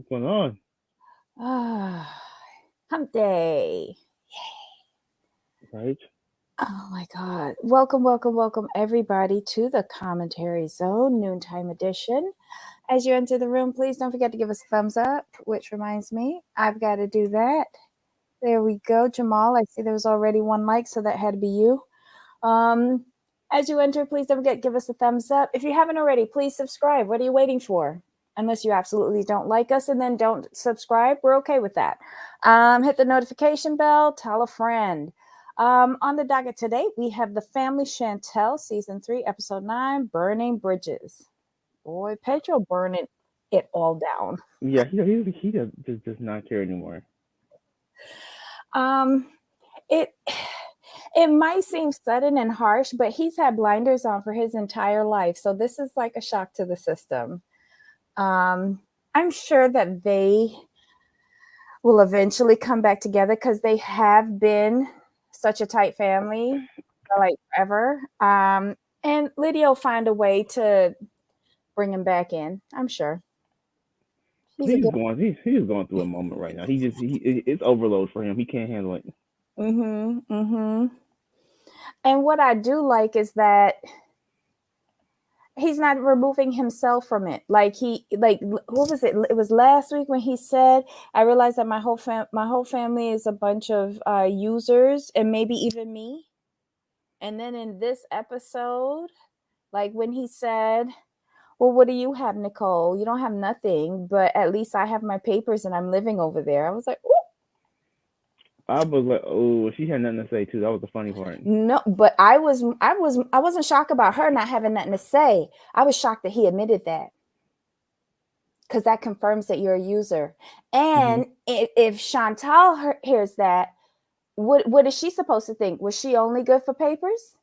going on? Ah, hump day. Right? Oh my God. Welcome, everybody to the Commentary Zone Noontime Edition. As you enter the room, please don't forget to give us a thumbs up, which reminds me, I've got to do that. There we go. Jamal, I see there was already one like, so that had to be you. Um, as you enter, please don't forget to give us a thumbs up. If you haven't already, please subscribe. What are you waiting for? Unless you absolutely don't like us and then don't subscribe, we're okay with that. Hit the notification bell, tell a friend. On the docket today, we have The Family Chantel, Season 3, Episode 9, Burning Bridges. Boy, Pedro burning it all down. Yeah, he does not care anymore. Um, it it might seem sudden and harsh, but he's had blinders on for his entire life. So this is like a shock to the system. I'm sure that they will eventually come back together because they have been such a tight family for like forever. And Lydia will find a way to bring him back in. I'm sure. He's a He's good. going. He's going through a moment right now. It's overload for him. He can't handle it. Mm-hmm. And what I do like is that he's not removing himself from it. Like what was it? It was last week when he said, "I realized that my whole family is a bunch of users, and maybe even me." And then in this episode, like when he said, "Well, what do you have, Nicole? You don't have nothing, but at least I have my papers and I'm living over there." I was like, "Ooh." I was like, oh, she had nothing to say too. That was the funny part. No, but I wasn't shocked about her not having nothing to say. I was shocked that he admitted that. Because that confirms that you're a user. Hmm. And if Chantal hears that, what is she supposed to think? Was she only good for papers?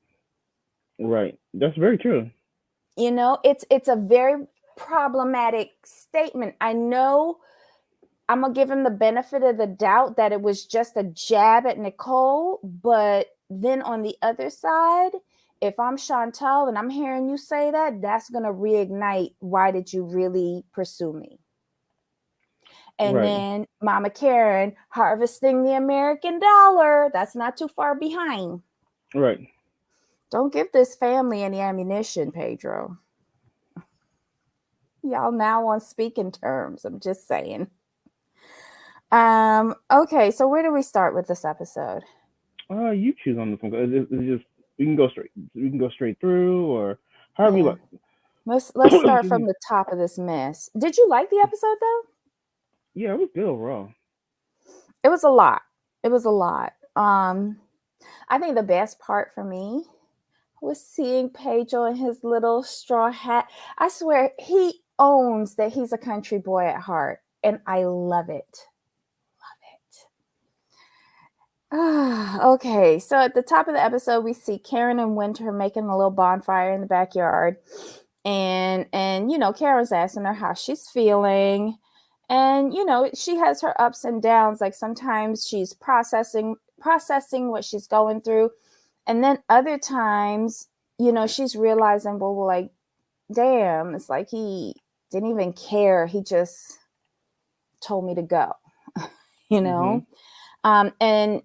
Right. That's very true. It's a very problematic statement. I know I'm gonna give him the benefit of the doubt that it was just a jab at Nicole, but then on the other side, if I'm Chantal and I'm hearing you say that, that's gonna reignite. Why did you really pursue me? And Right. then Mama Karen harvesting the American dollar. That's not too far behind. Right. Don't give this family any ammunition, Pedro. Y'all now on speaking terms. I'm just saying. Okay, so where do we start with this episode? You choose on this one. It's just we can go straight. We can go straight through, or however you Yeah. like. Let's start Excuse from me. the top of this mess. Did you like the episode though? Yeah, it was good overall. It was a lot. It was a lot. I think the best part for me was seeing Pedro in his little straw hat. I swear he owns that he's a country boy at heart, and I love it. Love it. Okay, so at the top of the episode, we see Karen and Winter making a little bonfire in the backyard, and Karen's asking her how she's feeling, and she has her ups and downs. Like sometimes she's processing what she's going through, and then other times, she's realizing, well, like, damn, it's like he didn't even care. He just told me to go, you Hmm. know? And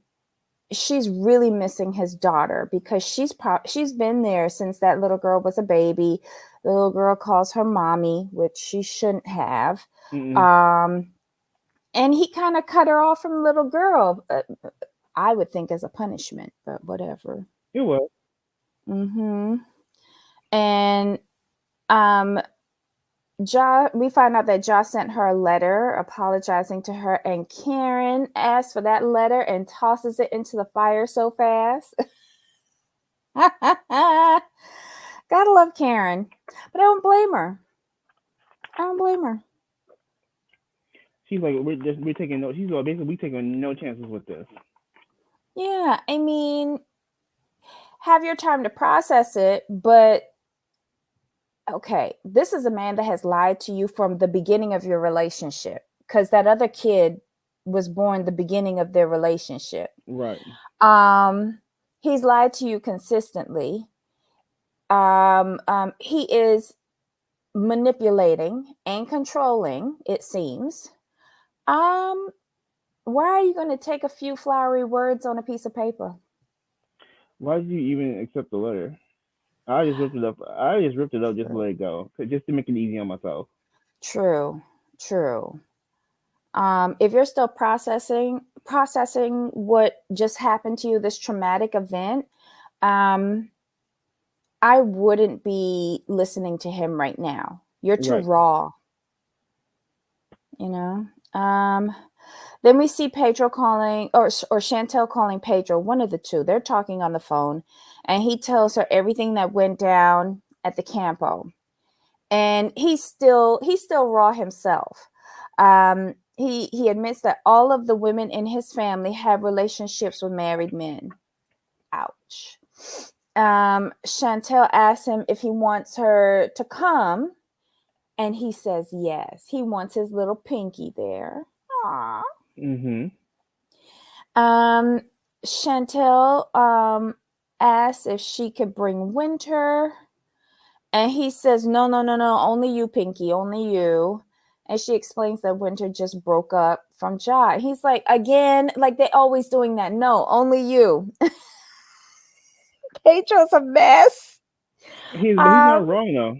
she's really missing his daughter because she's been there since that little girl was a baby. The little girl calls her mommy, which she shouldn't have. Mm-mm. Um, and he kind of cut her off from the little girl. I would think as a punishment, but whatever. It was. Mm-hmm. And um, we find out that Ja sent her a letter apologizing to her, and Karen asks for that letter and tosses it into the fire so fast. Gotta love Karen, but I don't blame her. I don't blame her. She's like, we're taking no. She's like, basically we taking no chances with this. Yeah, I mean, have your time to process it, but okay, this is a man that has lied to you from the beginning of your relationship because that other kid was born the beginning of their relationship. Right. Um, he's lied to you consistently. He is manipulating and controlling, it seems. Why are you going to take a few flowery words on a piece of paper? Why did you even accept the letter? I just ripped it up. I just ripped it up just to True. let it go, just to make it easy on myself. True. True. If you're still processing what just happened to you, this traumatic event, um, I wouldn't be listening to him right now. You're too Right. raw, you know. Then we see Pedro calling, or Chantel calling Pedro, one of the two. They're talking on the phone, and he tells her everything that went down at the campo. And he's still raw himself. He admits that all of the women in his family have relationships with married men. Ouch. Chantel asks him if he wants her to come, and he says yes. He wants his little pinky there. Aww. Mhm. Um, Chantel asks if she could bring Winter, and he says, no, no, no, no, only you, Pinky, only you. And she explains that Winter just broke up from Ja. He's like, again, like they always doing that. No, only you. Pedro's a mess. He's Um, not wrong though.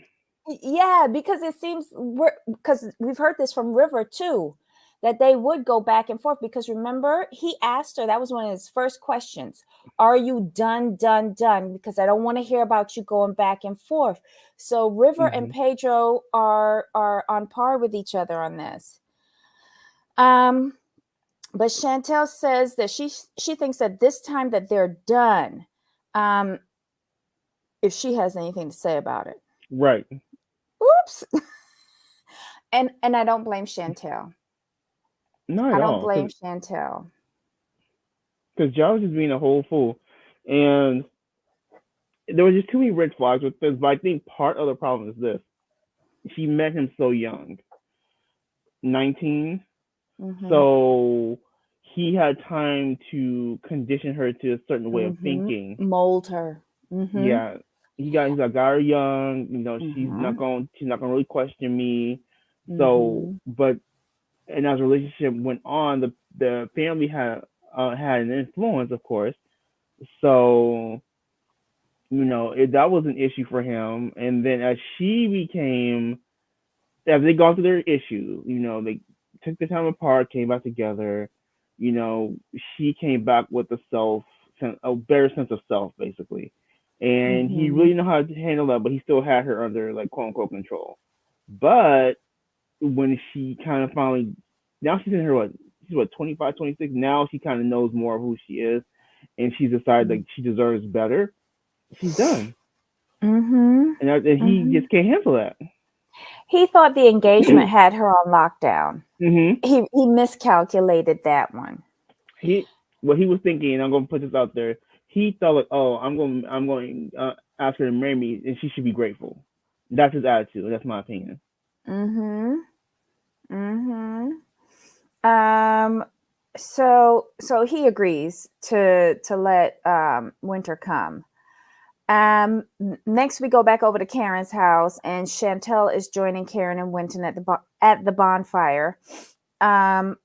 yeah, because it seems because we've heard this from River too, that they would go back and forth. Because remember, he asked her, that was one of his first questions. Are you done? Because I don't want to hear about you going back and forth. So River and Mhm. Pedro are on par with each other on this. Um, but Chantel says that she thinks that this time that they're done. Um, if she has anything to say about it. Right. Oops. And I don't blame Chantel. Not I at don't all, blame Chantel. because Ja was just being a whole fool, and there was just too many red flags with this. But I think part of the problem is this: she met him so young, 19. Mm-hmm. So he had time to condition her to a certain way of Mm-hmm. thinking. Mold her. Mm-hmm. Yeah, got her young. Mm-hmm. She's not gonna really question me. So, Mm-hmm. but and as the relationship went on, the family had an influence, of course. So that was an issue for him. And then as they gone through their issue, they took the time apart, came back together. You know, she came back with a better sense of self, basically. And he Mm-hmm. really know how to handle that, but he still had her under like quote unquote control. But when she kind of finally, now she's in her she's 25, 26. Now she kind of knows more of who she is, and she's decided like she deserves better. She's done, Mm-hmm. and he Mm-hmm. just can't handle that. He thought the engagement had her on lockdown. hmm He miscalculated that one. he What he was thinking, and I'm gonna put this out there. He thought like, oh, I'm going ask her to marry me, and she should be grateful. That's his attitude. That's my opinion. Mm-hmm. Mm-hmm. Um, so he agrees to let Winter come. Next we go back over to Karen's house, and Chantel is joining Karen and Winton at the bonfire. Um,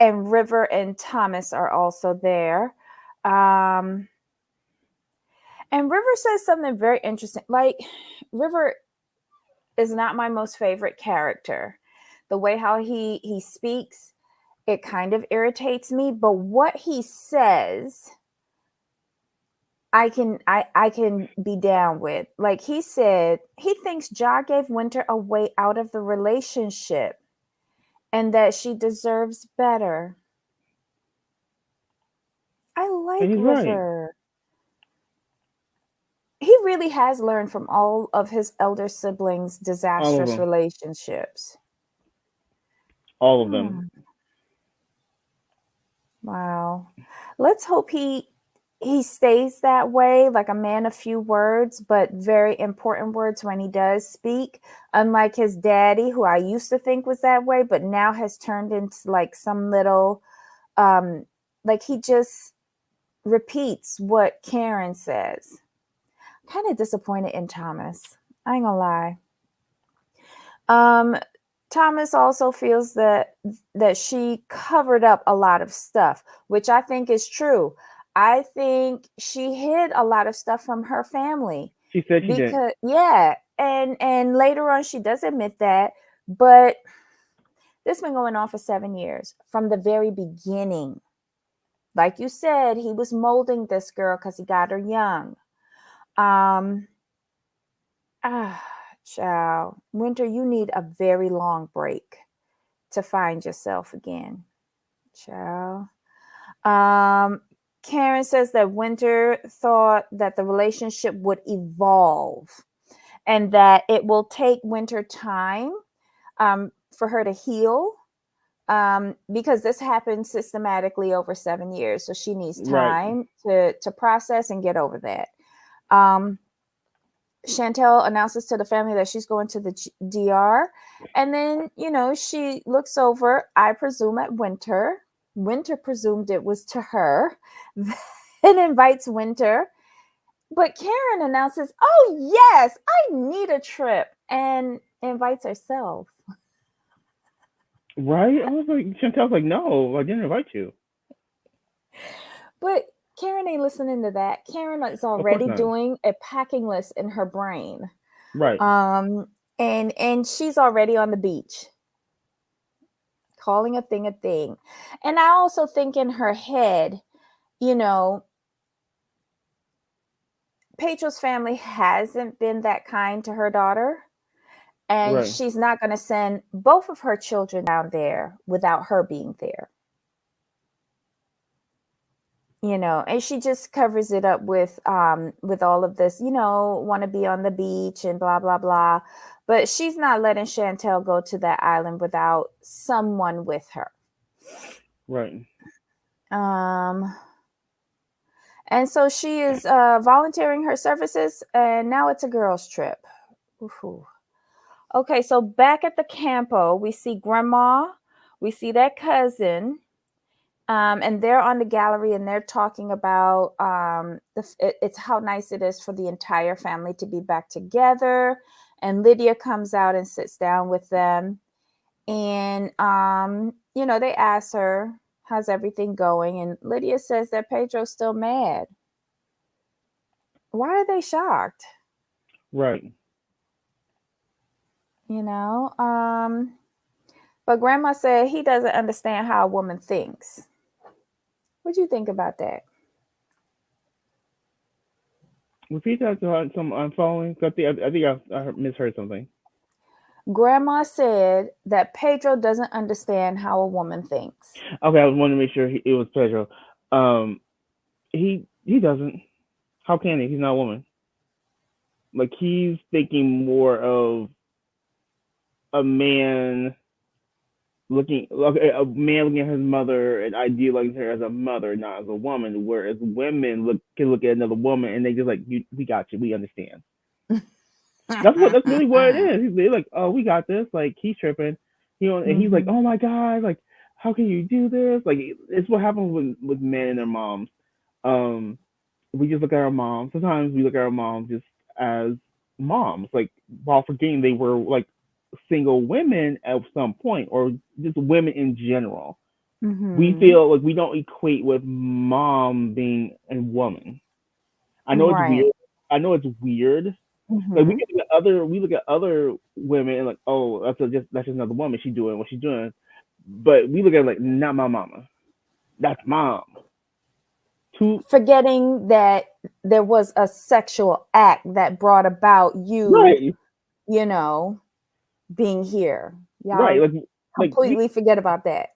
and River and Thomas are also there. Um, and River says something very interesting. Like, River is not my most favorite character. The way how he speaks, it kind of irritates me, but what he says I can be down with. Like, he said he thinks Ja gave Winter a way out of the relationship and that she deserves better. I And like he's right. River. He really has learned from all of his elder siblings' All of disastrous them. relationships. All of them. Hmm. Wow. Let's hope he stays that way, like a man of few words, but very important words when he does speak. Unlike his daddy, who I used to think was that way, but now has turned into like some little like he just repeats what Karen says. Kind of disappointed in Thomas. I ain't gonna lie. Um Thomas also feels that she covered up a lot of stuff, which I think is true. I think she hid a lot of stuff from her family She said she didn't. because yeah, and later on she does admit that, but this been going on for 7 years from the very beginning. Like you said, he was molding this girl cuz he got her young. Um ah Child, Winter, you need a very long break to find yourself again. Child. Um, Karen says that Winter thought that the relationship would evolve and that it will take Winter time for her to heal because this happened systematically over 7 years. So she needs Right. time to process and get over that. Um, Chantel announces to the family that she's going to the DR. And then, she looks over, I presume at Winter. Winter presumed it was to her and invites Winter. But Karen announces, oh, yes, I need a trip, and invites herself. Right. I was like, Chantel's like, no, I didn't invite you. But Karen ain't listening to that. Karen is Of course already not. doing a packing list in her brain. Right. Um, and she's already on the beach calling a thing a thing. And I also think in her head, you know, Pedro's family hasn't been that kind to her daughter. And Right. she's not going to send both of her children down there without her being there. And she just covers it up with all of this, want to be on the beach and blah blah blah. But she's not letting Chantel go to that island without someone with her. Right. Um And so she is volunteering her services, and now it's a girls' trip. Ooh. Okay, so back at the campo, we see Grandma, we see that cousin, and they're on the gallery and they're talking about it's how nice it is for the entire family to be back together. And Lydia comes out and sits down with them, and they ask her, "How's everything going?" And Lydia says that Pedro's still mad. Why are they shocked? Right. you know um but Grandma said he doesn't understand how a woman thinks. What do you think about that? Repeat that to some. I'm following. I think I misheard something. Grandma said that Pedro doesn't understand how a woman thinks. Okay, I was wanting to make sure it was Pedro. Um, he doesn't. How can he? He's not a woman. Like he's thinking more of a man a man looking at his mother and idealizing her as a mother, not as a woman. Whereas women can look at another woman and they just like, we got you, we understand. That's really what it is. They're like, oh, we got this. Like he's tripping, and he's like, Hmm. oh my god, like how can you do this? Like it's what happens with men and their moms. Um, we just look at our moms. Sometimes we look at our moms just as moms, like while forgetting they were like single women at some point, or just women in general. We Hmm. feel like we don't equate with mom being a woman. I know it's Right. weird. I know it's weird. Like Hmm. we look at other women and like, oh, that's just another woman. She's doing what she's doing. But we look at it like, not my mama. That's mom. Two. Forgetting that there was a sexual act that brought about you Right. you know being here. Right. Y'all Like we. completely forget about that.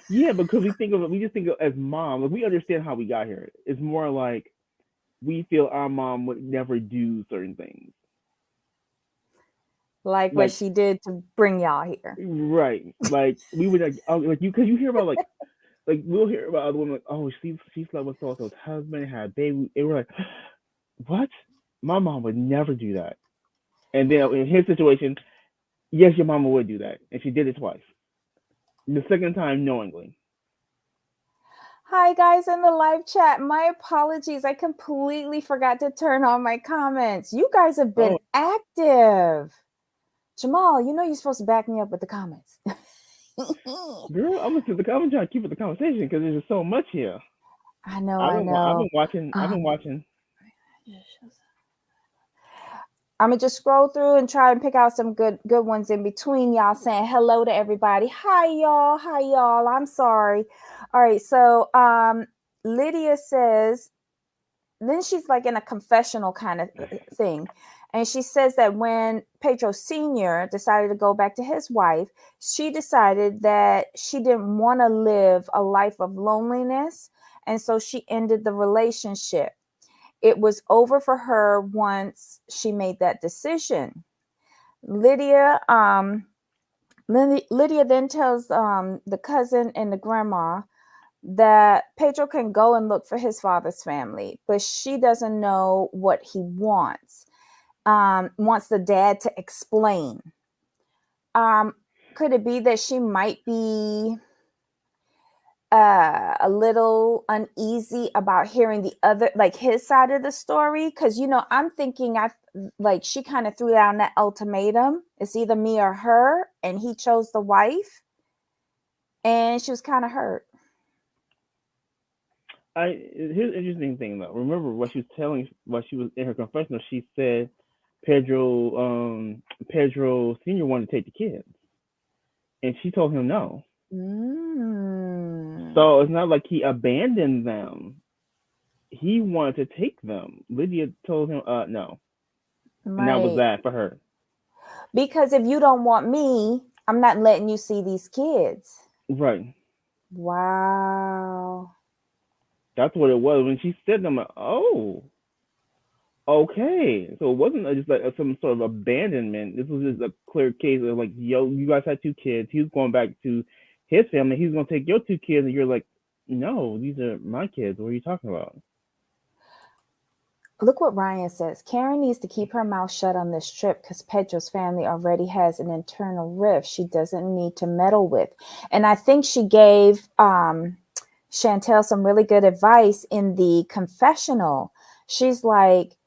Yeah, because we think of it. We just think of it as mom. Like we understand how we got here. It's more like we feel our mom would never do certain things. Like what Like she did to bring y'all here. right. Like we would like, oh, like you, because you hear about like we'll hear about other women like, oh, she slept with so so's husband, had a baby, and we're like, what? My mom would never do that. And then in his situation, yes, your mama would do that, and she did it twice. The second time, knowingly. Hi, guys in the live chat. My apologies. I completely forgot to turn on my comments. You guys have been Oh, active. Jamal, you know you're supposed to back me up with the comments. Girl, I'm I'm trying to keep it the conversation because there's just so much here. I know, I I've been know. watching. I've been Um, watching. I'm gonna just scroll through and try and pick out some good ones in between y'all saying hello to everybody. Hi y'all, hi y'all. I'm sorry. All right, so Lydia says, then she's like in a confessional kind of thing. And she says that when Pedro Sr. decided to go back to his wife, she decided that she didn't want to live a life of loneliness. And so she ended the relationship. It was over for her once she made that decision. Lydia, Lydia then tells the cousin and the grandma that Pedro can go and look for his father's family, but she doesn't know what he wants. Wants the dad to explain. Could it be that she might be a little uneasy about hearing the other, like his side of the story? Because I'm thinking like she kind of threw down that ultimatum. It's either me or her, and he chose the wife, and she was kind of hurt. Here's the interesting thing though. Remember what she was telling, what she was in her confessional. She said Pedro, Pedro Senior wanted to take the kids, and she told him no. Mm. So it's not like he abandoned them. He wanted to take them. Lydia told him, no, and that was Right. that for her. Because if you don't want me, I'm not letting you see these kids. Right. Wow. That's what it was when she said them. Like, oh, okay. So it wasn't just like some sort of abandonment. This was just a clear case of like, yo, you guys had two kids. He was going back to his family. He's gonna take your two kids, and you're like, no, these are my kids. What are you talking about? Look what Ryan says. Karen needs to keep her mouth shut on this trip because Pedro's family already has an internal rift she doesn't need to meddle with. And I think she gave Chantel some really good advice in the confessional. She's like,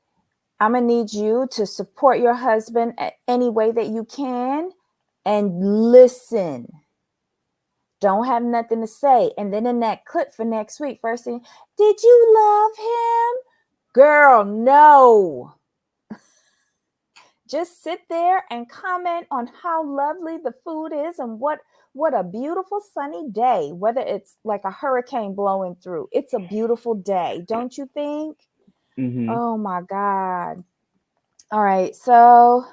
I'm going to need you to support your husband any way that you can and listen. Don't have nothing to say. And then in that clip for next week, first thing, did you love him? Girl, no. Just sit there and comment on how lovely the food is and what a beautiful sunny day. Whether it's like a hurricane blowing through, it's a beautiful day, don't you think? Mm-hmm. Oh my God. All right, so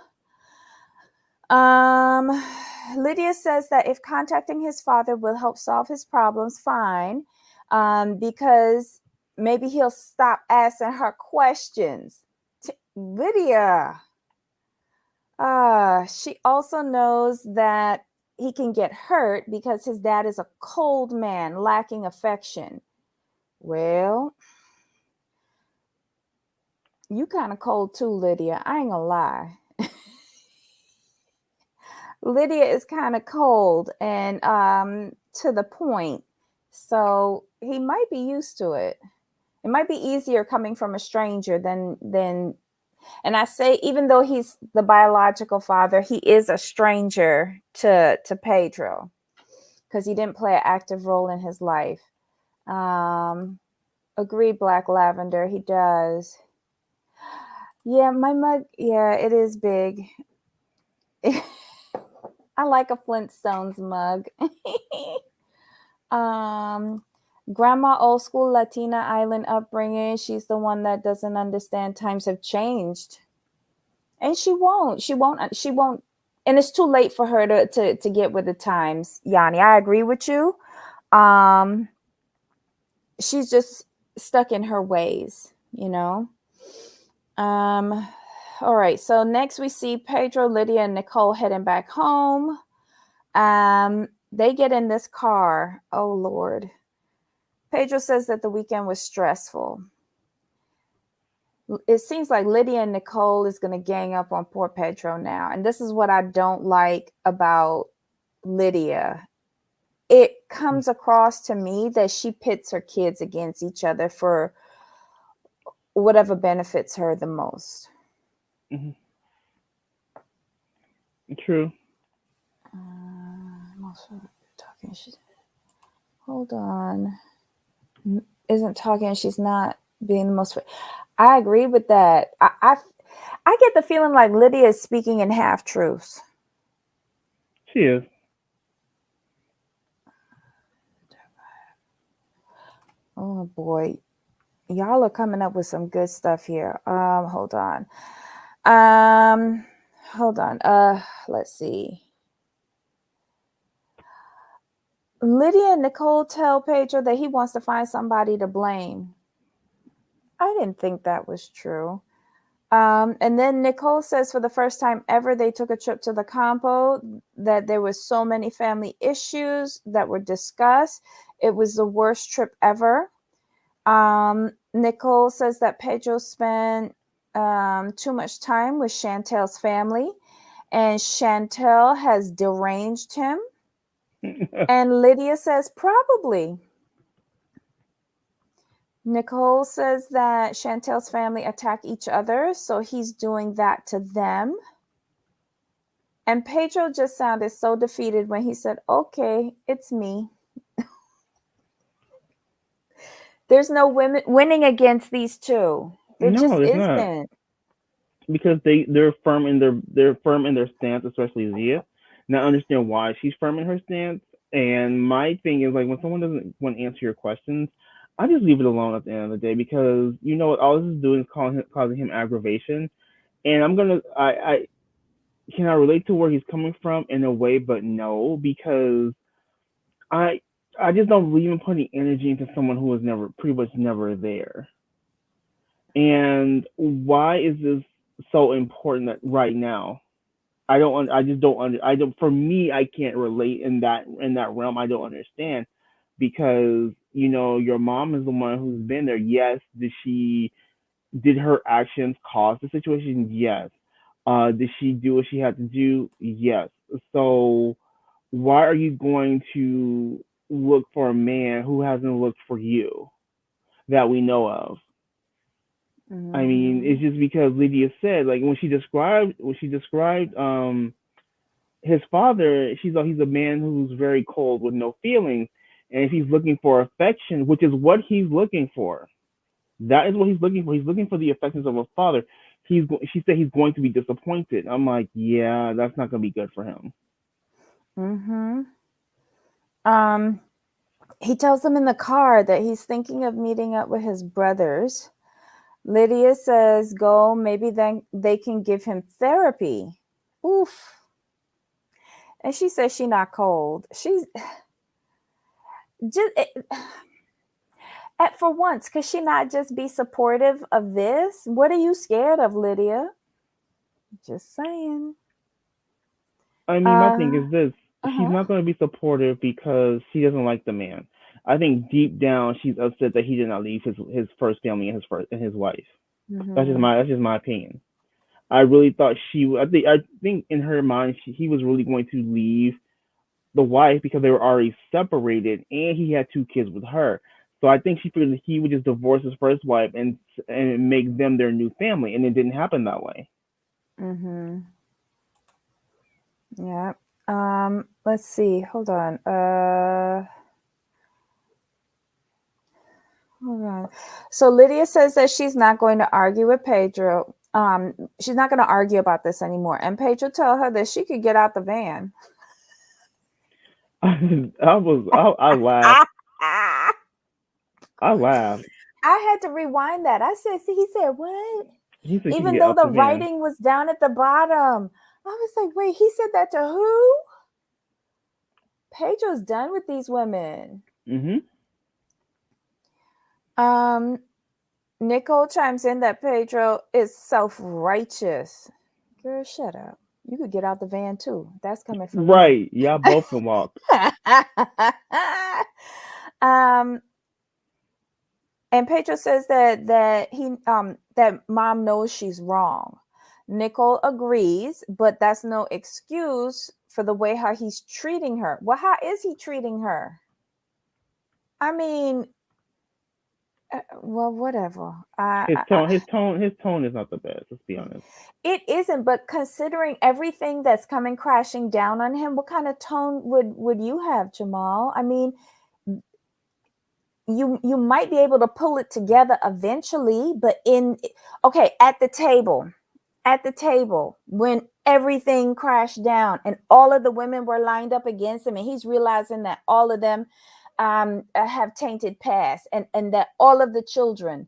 um Lydia says that if contacting his father will help solve his problems, fine. Because maybe he'll stop asking her questions. Lydia. She also knows that he can get hurt because his dad is a cold man, lacking affection. Well, you kind of cold too, Lydia. I ain't gonna lie. Lydia is kind of cold and to the point. So he might be used to it. It might be easier coming from a stranger than and I say even though he's the biological father, he is a stranger to Pedro because he didn't play an active role in his life. Um, Agree, Black Lavender, he does. Yeah, my mug, yeah, it is big. I like a Flintstones mug. um, Grandma old school Latina island upbringing. She's the one that doesn't understand times have changed. And she won't and it's too late for her to get with the times, Yanni. I agree with you. Um she's just stuck in her ways, you know. All right, so next we see Pedro, Lydia, and Nicole heading back home. They get in this car. Oh Lord. Pedro says that the weekend was stressful. It seems like Lydia and Nicole is going to gang up on poor Pedro now. And this is what I don't like about Lydia. It comes across to me that she pits her kids against each other for whatever benefits her the most. Mm-hmm. True. I'm also talking. Hold on. Isn't talking. She's not being the most. I agree with that. I get the feeling like Lydia is speaking in half truths. She is. Oh boy, y'all are coming up with some good stuff here. Um, hold on. Let's see. Lydia and Nicole tell Pedro that he wants to find somebody to blame. I didn't think that was true. And then Nicole says for the first time ever, they took a trip to the campo, that there was so many family issues that were discussed. It was the worst trip ever. Nicole says that Pedro spent too much time with Chantel's family, and Chantel has deranged him. And Lydia says probably. Nicole says that Chantel's family attack each other, so he's doing that to them. And Pedro just sounded so defeated when he said, okay, it's me. There's no winning against these two. There No, just there's not. isn't. Because they're firm in their stance, especially Zia. Now I understand why she's firm in her stance. And my thing is like when someone doesn't want to answer your questions, I just leave it alone at the end of the day because you know what all this is doing is causing him aggravation. And I can I relate to where he's coming from in a way, but no, because I I just don't believe in putting energy into someone who was never pretty much never there. And why is this so important that right now? I just don't I don't for me I can't relate in that realm. I don't understand because you know your mom is the one who's been there. Yes, did her actions cause the situation? Yes. Did she do what she had to do? Yes. So why are you going to look for a man who hasn't looked for you that we know of? I mean, Mm-hmm. it's just because Lydia said, like when she described his father, she's like he's a man who's very cold with no feelings, and if he's looking for affection, which is what he's looking for, that is what he's looking for. He's looking for the affections of a father. She said he's going to be disappointed. I'm like, yeah, that's not going to be good for him. Mm-hmm. Um, he tells them in the car that he's thinking of meeting up with his brothers. Lydia says, go, maybe then they can give him therapy. Oof. And she says she's not cold. She's just for once, could she not just be supportive of this? What are you scared of, Lydia? Just saying. I mean, my thing Uh is this: she's uh-huh. not going to be supportive because she doesn't like the man. I think deep down she's upset that he did not leave his first family and his wife. Mm-hmm. That's just my opinion. I really thought I think in her mind he was really going to leave the wife because they were already separated and he had two kids with her. So I think she figured that he would just divorce his first wife and make them their new family, and it didn't happen that way. Mm-hmm. Yeah. Let's see. Hold on. Hold on. So Lydia says that she's not going to argue with Pedro. She's not going to argue about this anymore. And Pedro told her that she could get out the van. I laughed. I laughed. I had to rewind that. I said, see, he said, what? He said she could Even get though out the the van. writing was down at the bottom. I was like, wait, he said that to who? Pedro's done with these women. Mhm. Um, Nicole chimes in that Pedro is self-righteous. Girl, shut up. You could get out the van too. That's coming from me. Right. Y'all both can walk. um, and Pedro says that mom knows she's wrong. Nicole agrees, but that's no excuse for the way how he's treating her. Well, how is he treating her? I mean, Well, whatever. His tone is not the best. Let's be honest. It isn't, but considering everything that's coming crashing down on him, what kind of tone would you have, Jamal? I mean, you might be able to pull it together eventually, but in okay, at the table when everything crashed down and all of the women were lined up against him, and he's realizing that all of them have tainted past, and that all of the children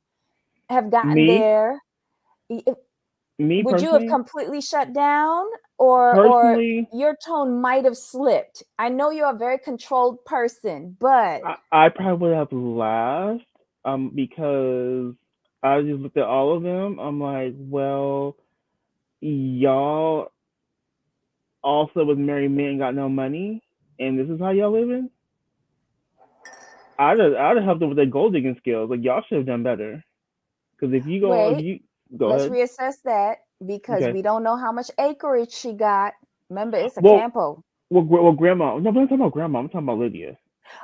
have gotten Me, there. me Would you have personally, completely shut down, or personally, your tone might have slipped? I know you're a very controlled person, but I probably would have laughed, because I just looked at all of them. I'm like, well, y'all also was married men got no money, and this is how y'all living. I'd have helped them with their gold digging skills. Like y'all should have done better. Because if wait, you go let's ahead. reassess that because Okay. we don't know how much acreage she got. Remember, it's a Well, campo. grandma. No, but I'm talking about grandma. I'm talking about Lydia,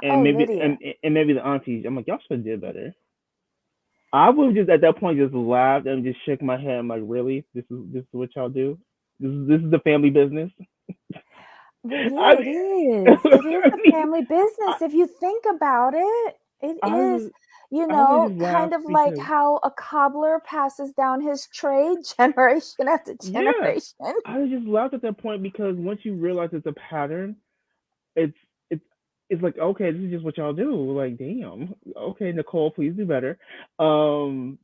Oh, and Lydia. maybe the aunties. I'm like, y'all should have did better. I would have just at that point just laughed and just shook my head. I'm like, really? This is what y'all do? This is the family business. Well, I yeah, it mean, is. It is I a mean, family I, business. If you think about it, it I is, was I would just kind laugh of like because how a cobbler passes down his trade generation after yeah, generation. I would just laughed at that point because once you realize it's a pattern, it's it's it's like okay, this is just what y'all do. Like, damn. Okay, Nicole, please do better. Um,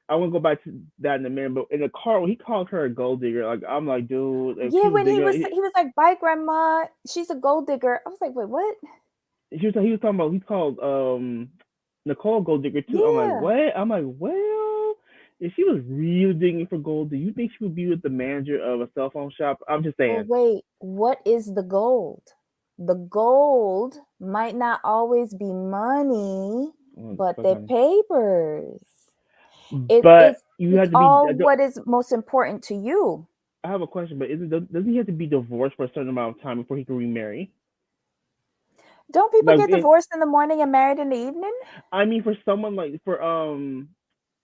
I won't go back to that in a minute, but in the car when he called her a gold digger, like I'm like, dude, if she Yeah, was when big, he was like, "Bye, grandma. She's a gold digger." I was like, "Wait, what?" he was talking about he called Nicole gold digger too. I'm like, Yeah. what? I'm like, well, if she was really digging for gold, do you think she would be with the manager of a cell phone shop? I'm just Well, saying. wait, what is the gold? The gold might not always be money, but Fuck the on. papers. But you It's have to be. all what is most important to you. I have a question, but doesn't he have to be divorced for a certain amount of time before he can remarry? Don't people Like, get divorced in the morning and married in the evening? I mean, for someone like for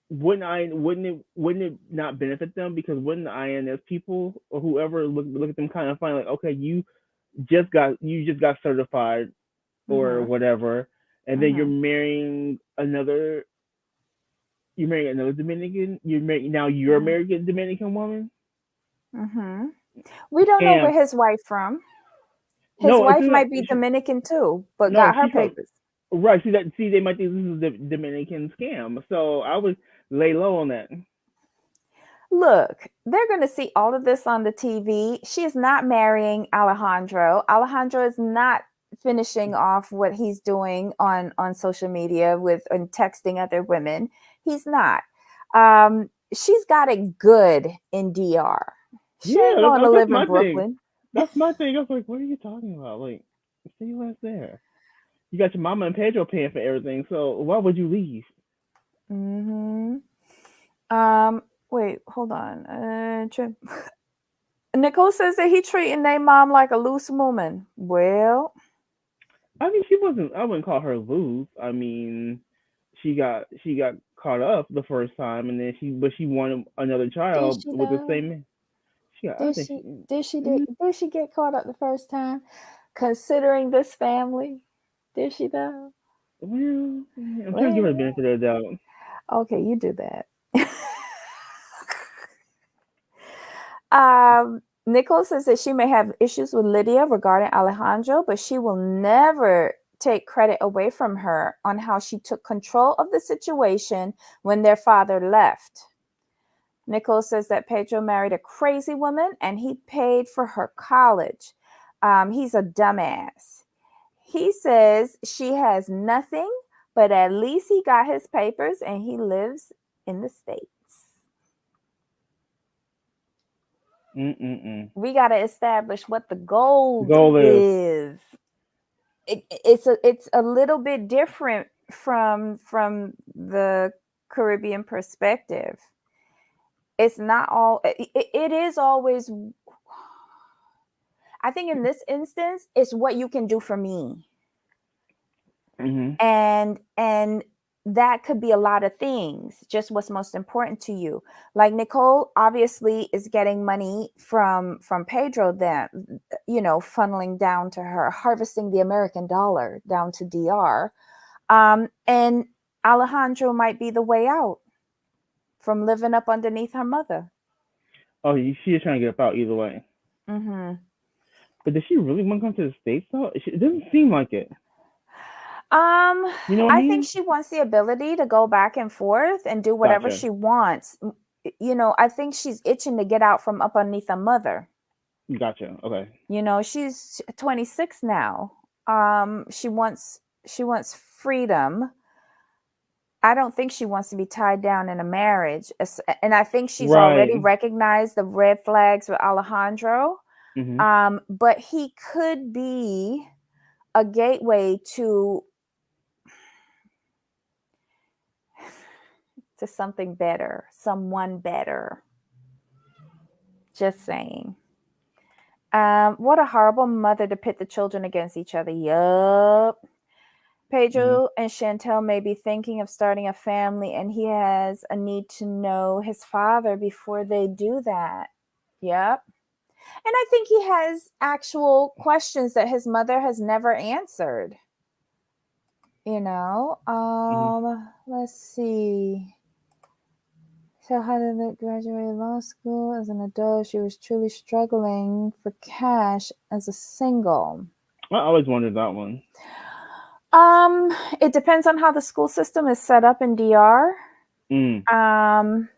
wouldn't it not benefit them because wouldn't the INS people or whoever look at them kind of find like okay you just got certified or Mm-hmm. whatever and then Mm-hmm. you're marrying another Dominican you're Mm-hmm. married a Dominican woman. Mm-hmm. We don't know Scam. where his wife from. His No, it's wife not. might be Dominican too, but No, got her she's from papers. right. See, they might think this is the Dominican scam. So I would lay low on that. Look, they're going to see all of this on the TV. She is not marrying Alejandro. Alejandro is not finishing off what he's doing on social media with and texting other women. He's not. She's got it good in DR. She ain't Yeah, going to that's live in my thing. Brooklyn. That's my thing. I was like, what are you talking about? Like, stay less there. You got your mama and Pedro paying for everything, so why would you leave? Mm-hmm. Wait, hold on. Nicole says that he treating their mom like a loose woman. Well, I mean, she wasn't. I wouldn't call her loose. I mean, she got caught up the first time, and then she wanted another did child she with the though? same man. I Did think she she. did she get caught up the first time? Considering this family, did she though? Well, I'm trying to give her the Well, benefit of the doubt. okay, you do that. Nicole says that she may have issues with Lydia regarding Alejandro, but she will never take credit away from her on how she took control of the situation when their father left. Nicole says that Pedro married a crazy woman and he paid for her college. He's a dumbass. He says she has nothing, but at least he got his papers and he lives in the States. Mm-mm-mm. We got to establish what the gold Goal is. is. It's a little bit different from the Caribbean perspective. It's not all it is always. I think in this instance, it's what you can do for me. Mm-hmm. And that could be a lot of things, just what's most important to you. Like Nicole obviously is getting money from Pedro, then, funneling down to her, harvesting the American dollar down to DR. And Alejandro might be the way out from living up underneath her mother. Oh, she is trying to get up out either way. Mm-hmm. But does she really want to come to the States though? It doesn't seem like it. You know what I I think mean? she wants the ability to go back and forth and do whatever Gotcha. she wants. I think she's itching to get out from up underneath her mother. Gotcha. Okay. She's 26 now. She wants freedom. I don't think she wants to be tied down in a marriage. And I think she's already Right. recognized the red flags with Alejandro. Mhm. But he could be a gateway to something better, someone better. Just saying. What a horrible mother to pit the children against each other. Yup. Mhm. Pedro and Chantel may be thinking of starting a family, and he has a need to know his father before they do that. Yep. And I think he has actual questions that his mother has never answered. Mhm. Let's see. So how did they graduate law school as an adult? She was truly struggling for cash as a single. I always wondered that one. It depends on how the school system is set up in DR. Mm. Um,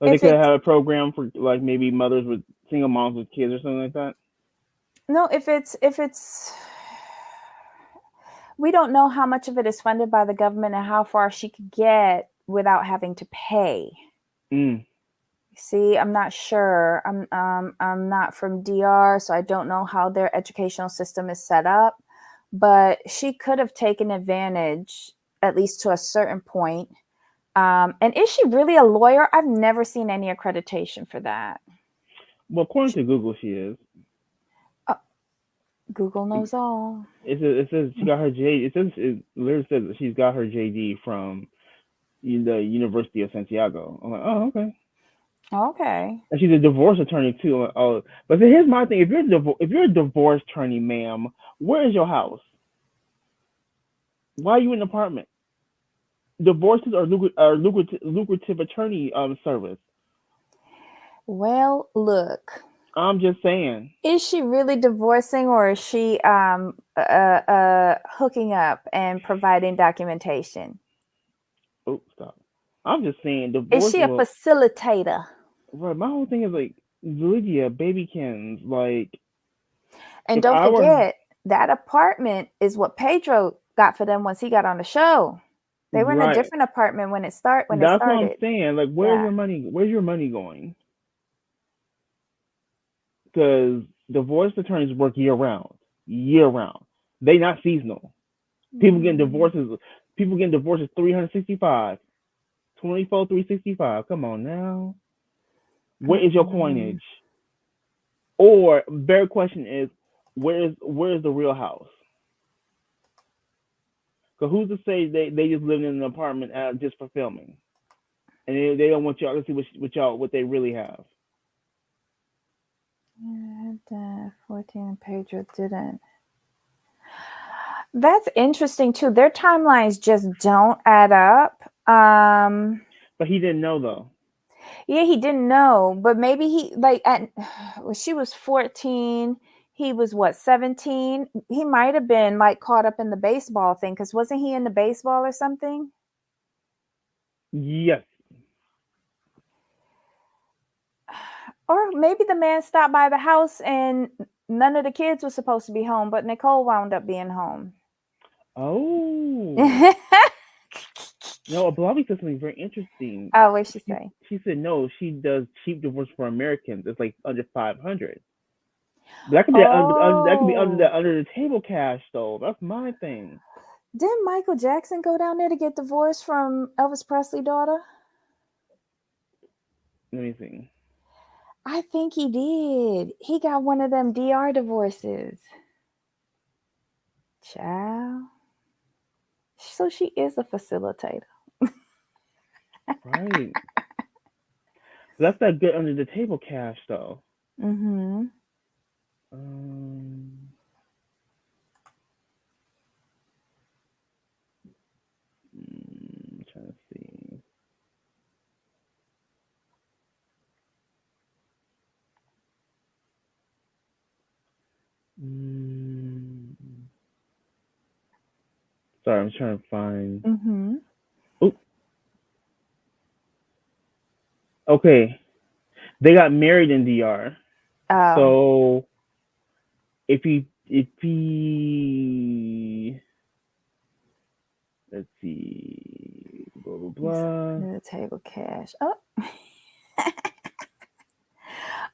Like they if could it's have a program for like maybe mothers with single moms with kids or something like that. no, if it's we don't know how much of it is funded by the government and how far she could get without having to pay. Mm. See, I'm not sure. I'm not from DR, so I don't know how their educational system is set up. But she could have taken advantage, at least to a certain point. And is she really a lawyer? I've never seen any accreditation for that. Well, according to Google, she is. Uh, Google knows all. It says she got her J. It literally says that she's got her JD from the University of Santiago. I'm like, oh, okay. Okay. And she's a divorce attorney too. I'm like, oh, but see, here's my thing: if you're a divorce attorney, ma'am, where is your house? Why are you in an apartment? Divorces are lucrative attorney service. Well, look. I'm just saying. Is she really divorcing, or is she hooking up and providing documentation? Oh, stop. I'm just saying Is divorce she a will. facilitator? Right, my whole thing is like Lydia, babykins. Like And if don't I were forget, that apartment is what Pedro got for them once he got on the show. They were in a right, different apartment when it that's what I'm started. saying. Like, where's Yeah. your money? Where's your money going? Because divorce attorneys work year round, year round. They not seasonal. People getting Mm, divorces. People getting divorces 365, 24, 365. Come on now. Where is your mm-mm. coinage? Or better question is, where's the real house? Because who's to say they just live in an apartment just for filming, and they don't want y'all to see what they really have. Yeah, 14 and Pedro didn't. That's interesting too. Their timelines just don't add up. But he didn't know though. Yeah, he didn't know, but maybe he like at well, she was 14, he was what, 17? He might have been like caught up in the baseball thing, because wasn't he in the baseball or something? Yes. Or maybe the man stopped by the house and none of the kids were supposed to be home, but Nicole wound up being home. Oh. No, Bobby said something very interesting. Oh, what'd she She say? she said no, she does cheap divorce for Americans. It's like under 500. But that could be that could be Oh, under the table cash though. That's my thing. didn't Michael Jackson go down there to get divorced from Elvis Presley's daughter? Let me see. I think he did. He got one of them DR divorces. Child. So she is a facilitator. Right. That's that good under the table cash though. Mm-hmm. Um, trying to see. Mm, sorry, I'm trying to find. Mm-hmm. Oh, okay. They got married in DR. Oh, So if he let's see, blah blah he's blah. under the table cash. Oh.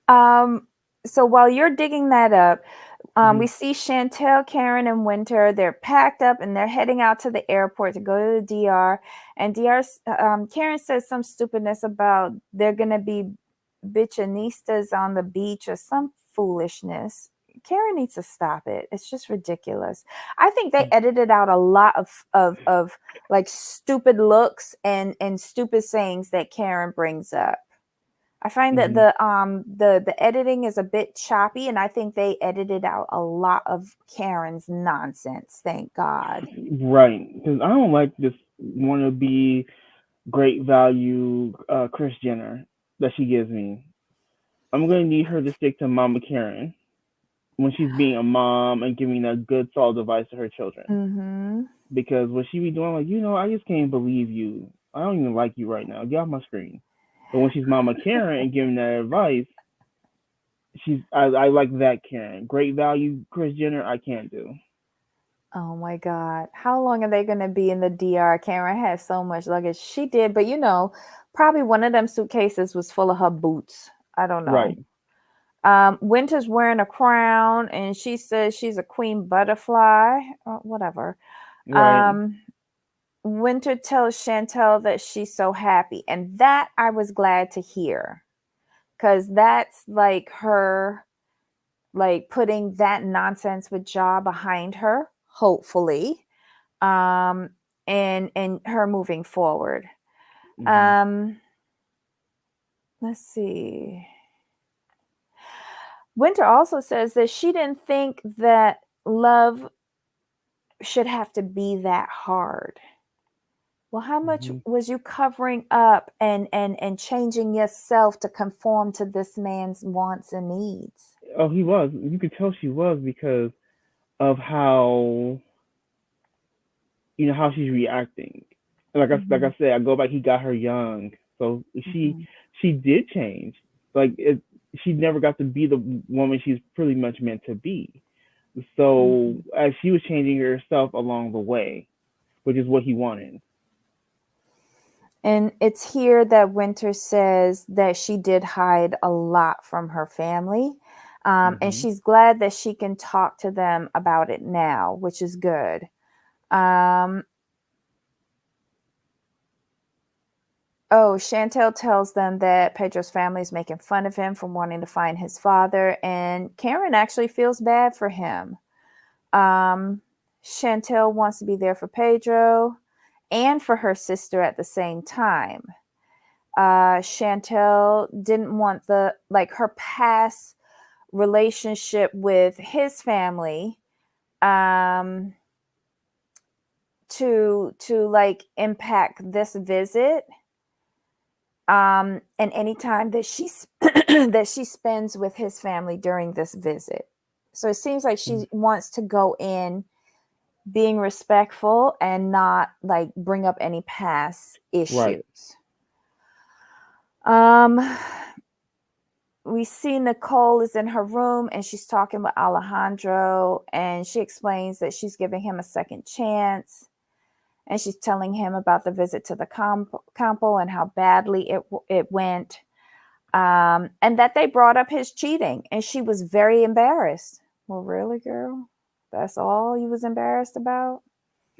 Um, so while you're digging that up, we Hmm. see Chantel, Karen, and Winter. They're packed up and they're heading out to the airport to go to the DR. And Karen says some stupidness about they're gonna be bitchinistas on the beach or some foolishness. Karen needs to stop it. It's just ridiculous. I think they edited out a lot of like stupid looks and stupid sayings that Karen brings up. I find that Hmm. the editing is a bit choppy, and I think they edited out a lot of Karen's nonsense. Thank God. Right, because I don't like this wannabe great value Chris Jenner that she gives me. I'm gonna need her to stick to Mama Karen when she's being a mom and giving a good solid advice to her children. Mm-hmm. Because what she be doing, like, I just can't believe you. I don't even like you right now. Get off my screen. But when she's Mama Karen and giving that advice, I like that Karen. Great value Chris Jenner, I can't do. Oh my God. How long are they going to be in the DR? Karen has so much luggage. She did, but probably one of them suitcases was full of her boots. I don't know. Right, Winter's wearing a crown and she says she's a queen butterfly or whatever. right, Um, Winter tells Chantel that she's so happy. And that I was glad to hear because that's like her, like putting that nonsense with Ja behind her, hopefully, um, and her moving forward. hmm, Um, let's see. Winter also says that she didn't think that love should have to be that hard. Well, how much hmm. was you covering up and changing yourself to conform to this man's wants and needs? Oh, he was. You could tell she was because of how how she's reacting. Like I Mm-hmm. said, I go back. He got her young, so she Mm-hmm. she did change. Like she never got to be the woman she's pretty much meant to be. So Mm-hmm. as she was changing herself along the way, which is what he wanted. And it's here that Winter says that she did hide a lot from her family. And Hmm. she's glad that she can talk to them about it now, which is good. Um, Chantel tells them that Pedro's family is making fun of him for wanting to find his father, and Karen actually feels bad for him. Um, Chantel wants to be there for Pedro and for her sister at the same time. Chantel didn't want her past relationship with his family um, to like impact this visit. And any time that that she spends with his family during this visit. So it seems like she wants to go in being respectful and not like bring up any past Right. issues. Um, we see Nicole is in her room and she's talking with Alejandro, and she explains that she's giving him a second chance, and she's telling him about the visit to the campo and how badly it went, and that they brought up his cheating, and she was very embarrassed. Well, really, girl? That's all you was embarrassed about?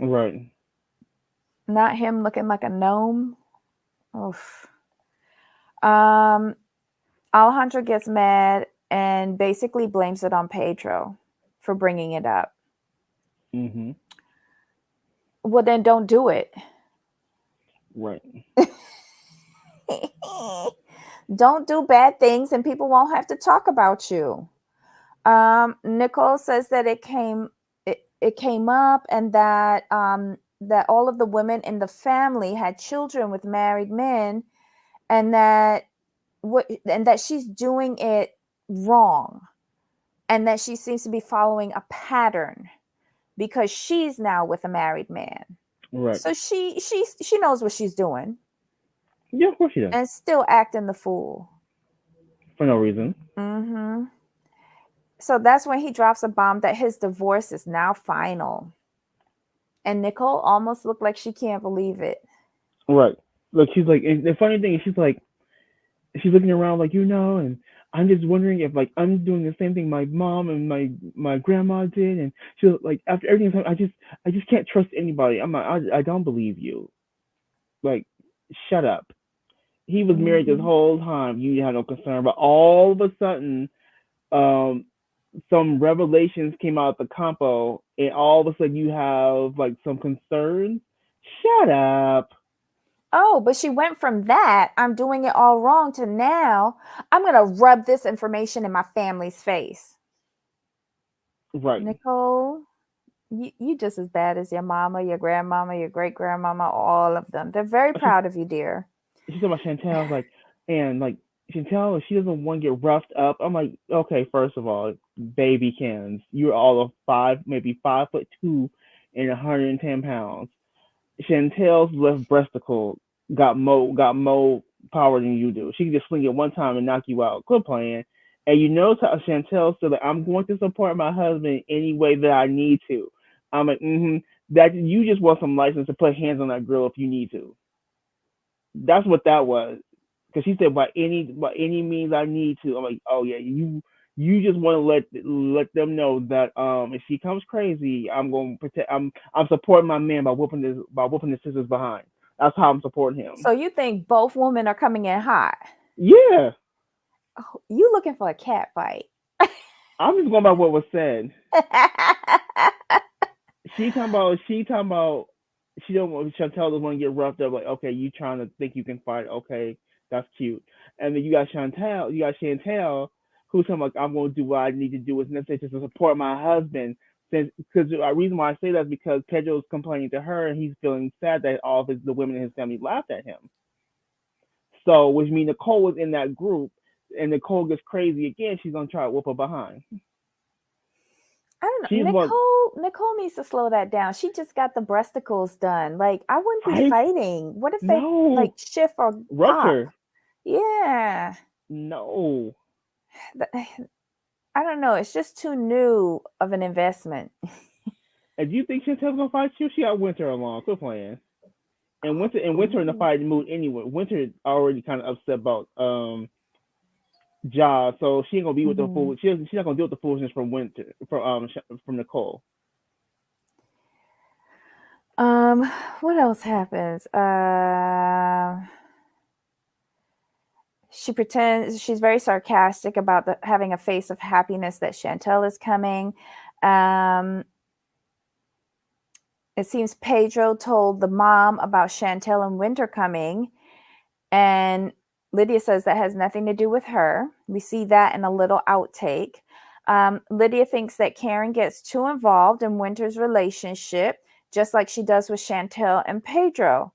Right. Not him looking like a gnome? Oof. Um, Alejandro gets mad and basically blames it on Pedro for bringing it up. Hmm. Well, then don't do it. Right. Don't do bad things and people won't have to talk about you. Nicole says that it came up and that all of the women in the family had children with married men, and that she's doing it wrong, and that she seems to be following a pattern because she's now with a married man. Right. So she knows what she's doing Yeah, of course she does. and still acting the fool. For no reason. Mm-hmm. So that's when he drops a bomb that his divorce is now final. And Nicole almost looked like she can't believe it. Right. Look, she's like, and the funny thing is, she's like, she's looking around like, and I'm just wondering if like I'm doing the same thing my mom and my grandma did, and she's like, after everything, I just can't trust anybody. I'm like, I don't believe you. Like, shut up. He was married this Mm-hmm. whole time. You had no concern, but all of a sudden, um, some revelations came out of the compo, and all of a sudden you have like some concerns. Shut up. Oh, but she went from that, I'm doing it all wrong, to now, I'm going to rub this information in my family's face. Right. Nicole, you just as bad as your mama, your grandmama, your great grandmama, all of them. They're very She, proud of you, dear. she's talking about Chantel, like, and like Chantel, she doesn't want to get roughed up. I'm like, okay, first of all, baby cans, you're all of five, maybe 5'2" and 110 pounds. Chantel's left breasticle got more power than you do. She can just swing it one time and knock you out. Quit playing. And you know, Chantel said that I'm going to support my husband any way that I need to. I'm like, that you just want some license to put hands on that girl if you need to. That's what that was. Because she said by any means I need to. I'm like, oh yeah, you just want to let them know that if she comes crazy, I'm going to protect. I'm supporting my man by whooping his sister's behind. That's how I'm supporting him. So you think both women are coming in hot? Yeah, Oh, you looking for a cat fight? I'm just going by what was said. She talking about she don't want Chantel doesn't want to get roughed up. Like, okay, you trying to think you can fight? Okay, that's cute. And then you got Chantel, who's talking like I'm going to do what I need to do is necessary to support my husband. Since because the reason why I say that is because Pedro's complaining to her and he's feeling sad that all of the women in his family laughed at him. So, which means Nicole was in that group, and Nicole gets crazy again. She's gonna try to whoop her behind. I don't know. She's one. Nicole needs to slow that down. She just got the breasticles done. Like, I wouldn't be Right? fighting. What if they No, like shift or pop? rupture. Yeah. No. I don't know. It's just too new of an investment. And do you think Chantel's gonna fight you? She got Winter along. Quit playing. And Winter in the Ooh. fight mood anyway. Winter already kind of upset about Ja, so she ain't gonna be with the Mhm. fool. She's not gonna deal with the foolishness from Winter from Nicole. Um, what else happens? She pretends she's very sarcastic about having a face of happiness that Chantel is coming. Um, it seems Pedro told the mom about Chantel and Winter coming, and Lydia says that has nothing to do with her. We see that in a little outtake. Lydia thinks that Karen gets too involved in Winter's relationship, just like she does with Chantel and Pedro.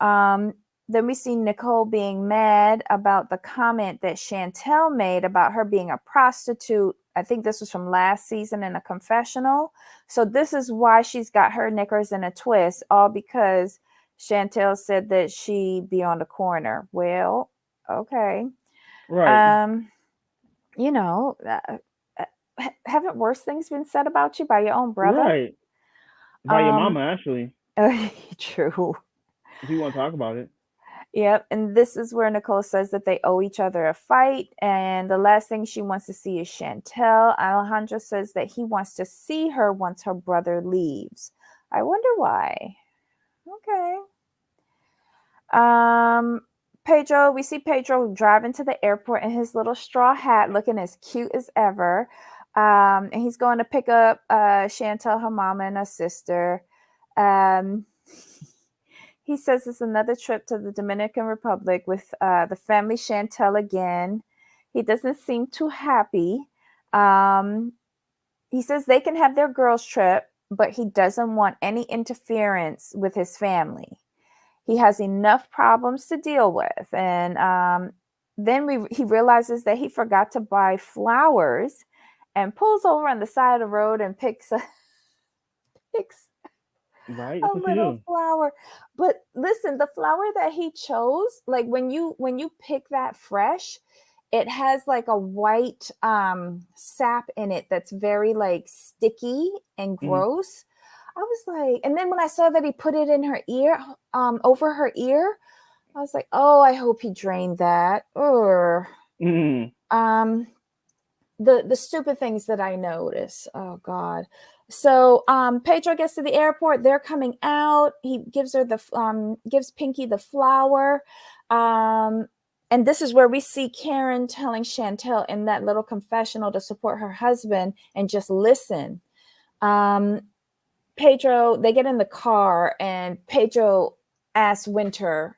Um, then we see Nicole being mad about the comment that Chantel made about her being a prostitute. I think this was from last season in a confessional. So this is why she's got her knickers in a twist, all because Chantel said that she'd be on the corner. Well, okay. Right. Um, you know, haven't worse things been said about you by your own brother? Right. By your Um, mama actually, true. if you want to talk about it. Yep. And this is where Nicole says that they owe each other a fight. And the last thing she wants to see is Chantel. Alejandro says that he wants to see her once her brother leaves. I wonder why. Okay. Um, Pedro, we see Pedro driving to the airport in his little straw hat, looking as cute as ever. And he's going to pick up Chantel, her mama, and her sister. Um, He says it's another trip to the Dominican Republic with the family Chantel again. He doesn't seem too happy. Um, he says they can have their girls' trip, but he doesn't want any interference with his family. He has enough problems to deal with. And then he realizes that he forgot to buy flowers and pulls over on the side of the road and picks Right? a That's what you little do. flower. But listen, the flower that he chose, like when you pick that fresh, it has like a white sap in it that's very like sticky and Hmm. gross. I was like, and then when I saw that he put it in her ear, over her ear, I was like, oh, I hope he drained that. Or Hmm. um the stupid things that I notice. Oh God. So Pedro gets to the airport. They're coming out. He gives her the gives Pinky the flower. Um, and this is where we see Karen telling Chantel in that little confessional to support her husband and just listen. Um, Pedro, they get in the car and Pedro asks Winter,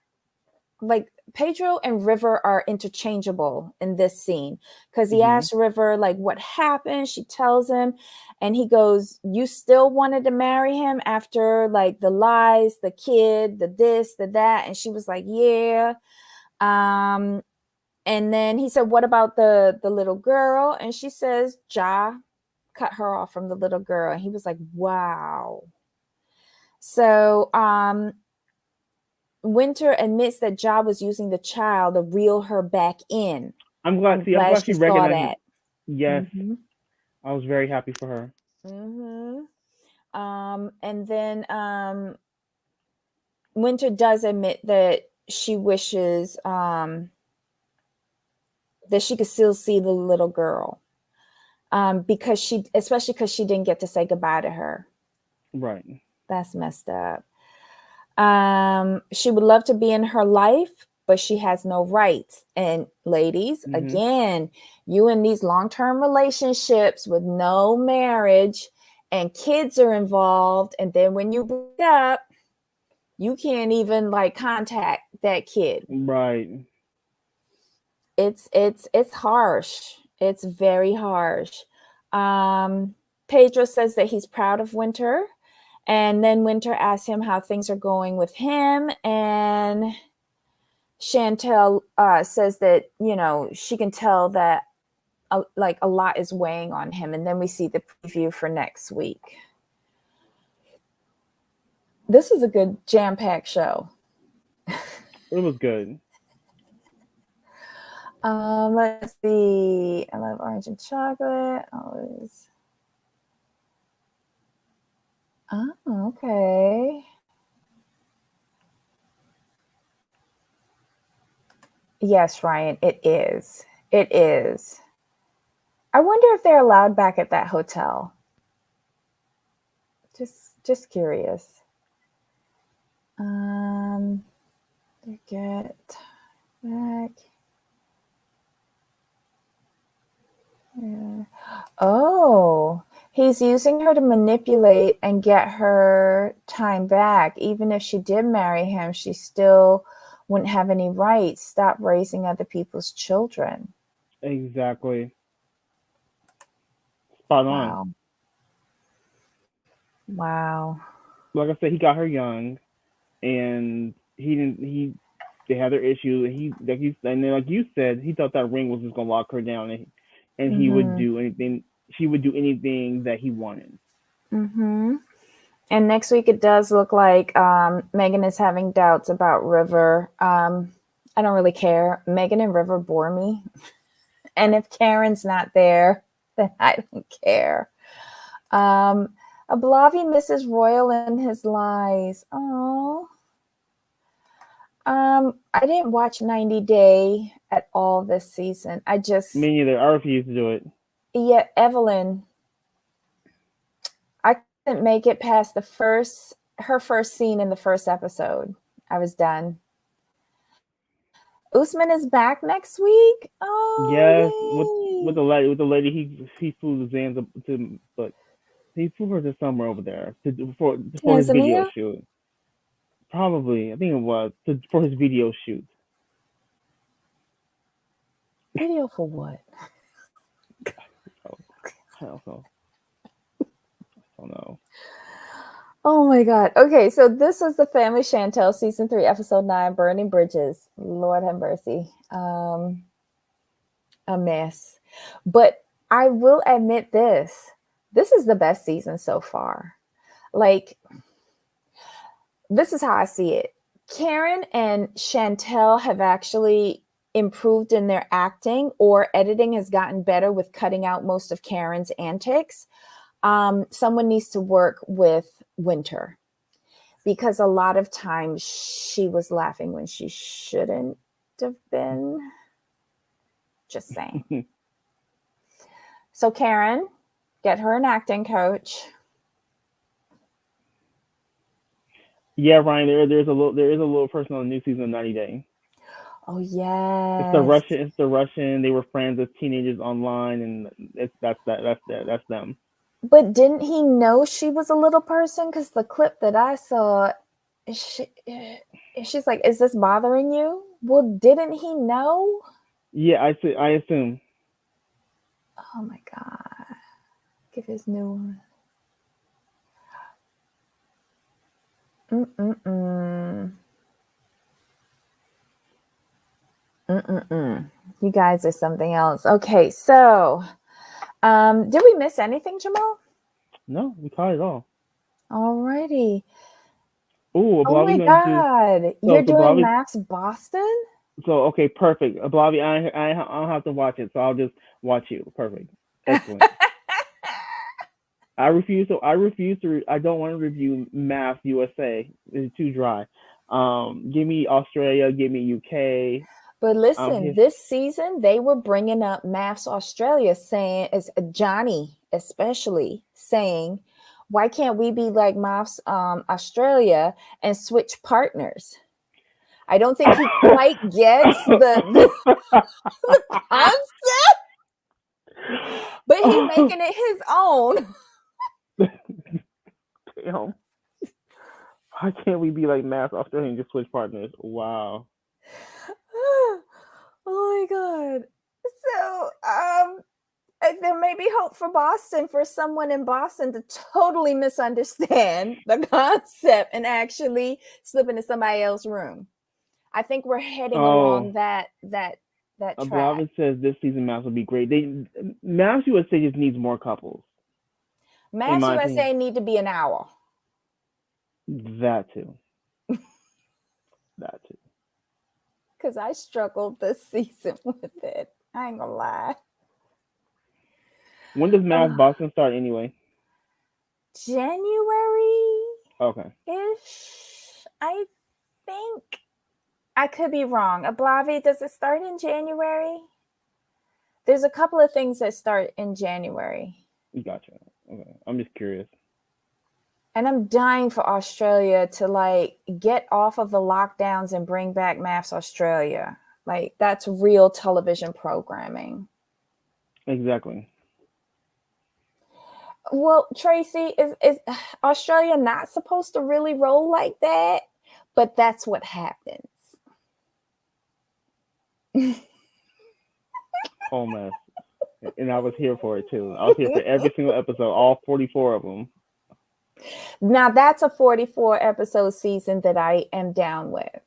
like Pedro and River are interchangeable in this scene because he Hmm. asks River like what happened. She tells him, and he goes, "You still wanted to marry him after like the lies, the kid, the this, the that," and she was like, "Yeah." Um, and then he said, "What about the little girl?" And she says, "Ja cut her off from the little girl," and he was like, "Wow." So Winter admits that Ja was using the child to reel her back in. I'm glad. I'm See, I'm glad glad she she saw recognizes. that. Yes, Mm-hmm. I was very happy for her. Mm-hmm. And then Winter does admit that she wishes that she could still see the little girl because especially because she didn't get to say goodbye to her. Right. That's messed up. She would love to be in her life, but she has no rights. And ladies, Hmm. again, you in these long-term relationships with no marriage and kids are involved, and then when you break up, you can't even like contact that kid. Right. It's harsh. It's very harsh. Um, Pedro says that he's proud of Winter. And then Winter asks him how things are going with him. And Chantel says that, she can tell that like a lot is weighing on him. And then we see the preview for next week. This is a good jam packed show. It was good. Let's see. I love orange and chocolate. Always. Oh, okay. Yes, Ryan, it is. It is. I wonder if they're allowed back at that hotel. Just curious. Um, they get back. Yeah. Oh, he's using her to manipulate and get her time back. Even if she did marry him, she still wouldn't have any rights. Stop raising other people's children. Exactly. Spot on. Wow. Wow. Like I said, he got her young, and he didn't. They had their issue. And then like you said, he thought that ring was just gonna lock her down, and he would Mm-hmm. do anything. She would do anything that he wanted. Mm-hmm. And next week it does look like Megan is having doubts about River. I don't really care. Megan and River bore me. And if Karen's not there, then I don't care. Um, Ablavi misses Royal and his lies. Oh. I didn't watch 90 Day at all this season. I just, Me neither. I refuse to do it. yeah, Evelyn, I couldn't make it past her first scene in the first episode. I was done. Usman is back next week. Yes, Oh, yay. with the lady he flew to Zanzibar to, but he flew her to somewhere over there for his video Tanzania? shoot. Probably. I think it was for his video shoot. Video for what? Oh, I don't know. I don't know. Oh my God. Okay, so this is the Family Chantel season 3, episode 9, Burning Bridges. Lord have mercy. A mess. But I will admit this. This is the best season so far. Like, this is how I see it. Karen and Chantel have actually improved in their acting, or editing has gotten better with cutting out most of Karen's antics. Someone needs to work with Winter, because a lot of times she was laughing when she shouldn't have been. Just saying. So Karen, get her an acting coach. Yeah, Ryan. There is a little person on the new season of 90 Day. Oh yes. It's the Russian. It's the Russian. They were friends as teenagers online, and that's them. But didn't he know she was a little person? Because the clip that I saw, she's like, "Is this bothering you?" Well, didn't he know? Yeah, I assume. Oh my God. Give his new one. You guys are something else. Okay, so did we miss anything, Jamal? No, we caught it all. Alrighty. Ooh, Oh my God. You're doing Max Boston? So okay, perfect. Blobby, I don't have to watch it, so I'll just watch you. Perfect. Excellent. I refuse to. I don't want to review Math USA. It's too dry. Give me Australia. Give me UK. But listen, this season they were bringing up Maths Australia, saying, as Johnny especially saying, why can't we be like Maths Australia and switch partners? I don't think he quite gets the concept, but he's making it his own. Damn. Why can't we be like Maths Australia and just switch partners? Wow. Oh my God. So there may be hope for Boston, for someone in Boston to totally misunderstand the concept and actually slip into somebody else's room. I think we're heading along that track. Blavin says this season Maths will be great. Maths USA just needs more couples. Maths USA need to be an hour. That too. That too. Because I struggled this season with it. I ain't gonna lie. When does Maths Boston start anyway? January. Okay. Ish. I think. I could be wrong. Ablavi, does it start in January? There's a couple of things that start in January. Gotcha. Okay. I'm just curious. And I'm dying for Australia to like get off of the lockdowns and bring back Maths Australia. Like that's real television programming. Exactly. Well, Tracy, is Australia not supposed to really roll like that? But that's what happens. Oh man. And I was here for it too. I was here for every single episode, all 44 of them. Now that's a 44 episode season that I am down with.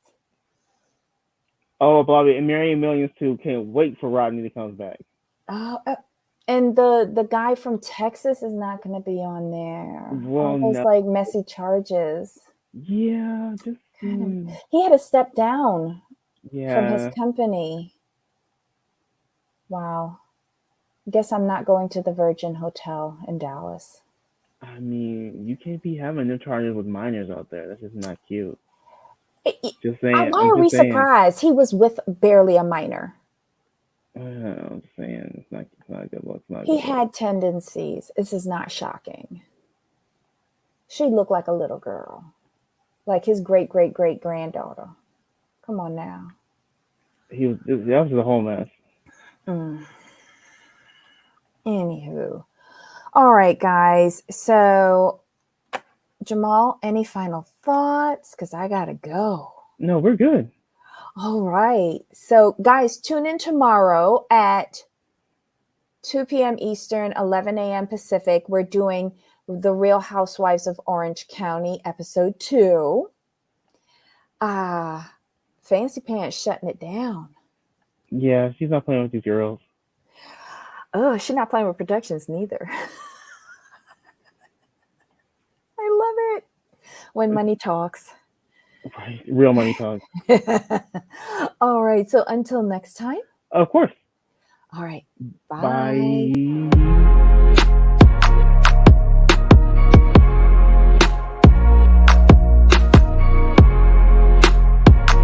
Oh, Bobby, and Marion Millions too. Can't wait for Rodney to come back. And the guy from Texas is not going to be on there. Well, all those like messy charges. Yeah, just he had to step down from his company. Wow. Guess I'm not going to the Virgin Hotel in Dallas. I mean, you can't be having no charges with minors out there. That's just not cute. Just saying. Why are we surprised? He was with barely a minor. I'm just saying, it's not good luck. He had tendencies. This is not shocking. She looked like a little girl, like his great granddaughter. Come on now. That was a whole mess. Anywho, all right, guys. So Jamal, any final thoughts? Because I gotta go. No, we're good. All right. So, guys, tune in tomorrow at 2 p.m. Eastern, 11 a.m. Pacific. We're doing The Real Housewives of Orange County, episode 2. Fancy Pants shutting it down. Yeah, she's not playing with these girls. Oh, she's not playing with productions neither. I love it when money talks. Right, real money talk. All right. So until next time. Of course. All right. Bye. Bye.